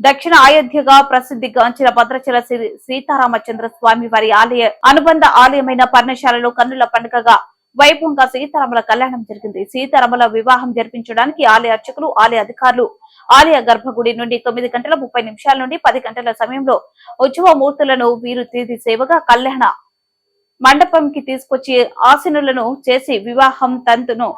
దక్షిణ అయోధ్యగా ప్రసిద్ధిగాంచిన భద్రాచల శ్రీ సీతారామచంద్ర స్వామి వారి ఆలయ అనుబంధ ఆలయమైన పర్ణశాలలో కన్నుల పండుగగా వైభవంగా సీతారాముల కళ్యాణం జరిగింది. సీతారాముల వివాహం జరిపించడానికి ఆలయ అర్చకులు, ఆలయ అధికారులు ఆలయ గర్భగుడి నుండి 9:30 నుండి 10 గంటల సమయంలో ఉత్సవ మూర్తులను వీరు తీర్థి సేవగా కళ్యాణ మండపంకి తీసుకొచ్చి ఆసీనులను చేసి వివాహం తంతును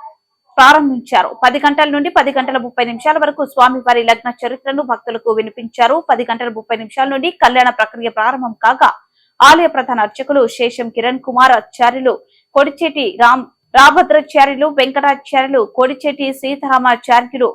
ప్రారంభించారు. 10 గంటల నుండి 10:30 వరకు స్వామివారి లగ్న చరిత్రను భక్తులకు వినిపించారు. 10:30 నుండి కళ్యాణ ప్రక్రియ ప్రారంభం కాగా ఆలయ ప్రధాన అర్చకులు శేషం కిరణ్ కుమార్ ఆచార్యులు, కొడిచేటి రాభద్రాచార్యులు, వెంకటాచార్యులు, కొడిచేటి సీతారామాచార్యులు,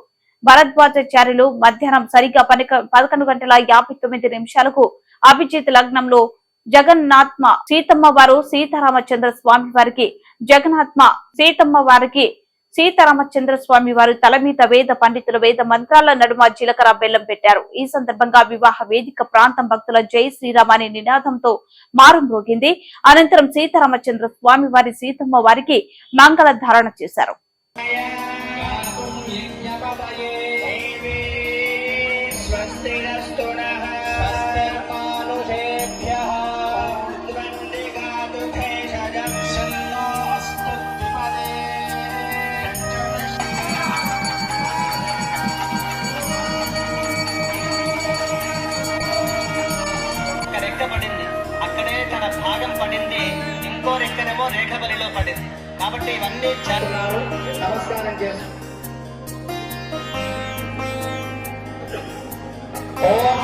భరద్వాజాచార్యులు మధ్యాహ్నం సరిగ్గా 11:59 అభిజిత్ లగ్నంలో జగన్నాత్మ సీతమ్మ వారు సీతారామచంద్ర స్వామి వారికి జగన్నాత్మ సీతమ్మ వారికి సీతారామచంద్ర స్వామి వారు తల మీద వేద పండితుల వేద మంత్రాల నడుమ జీలకర్ర బెల్లం పెట్టారు. ఈ సందర్భంగా వివాహ వేదిక ప్రాంతం భక్తుల జై శ్రీరామ అనే నినాదంతో మారుమ్రోగింది. అనంతరం సీతారామచంద్ర స్వామి వారి సీతమ్మ వారికి మంగళ ధారణ చేశారు. పడింది అక్కడే తన భాగం పడింది, ఇంకో రెక్కనేమో రేఖ బలిలో పడింది. కాబట్టి ఇవన్నీ నమస్కారం చేస్తాం. ఓం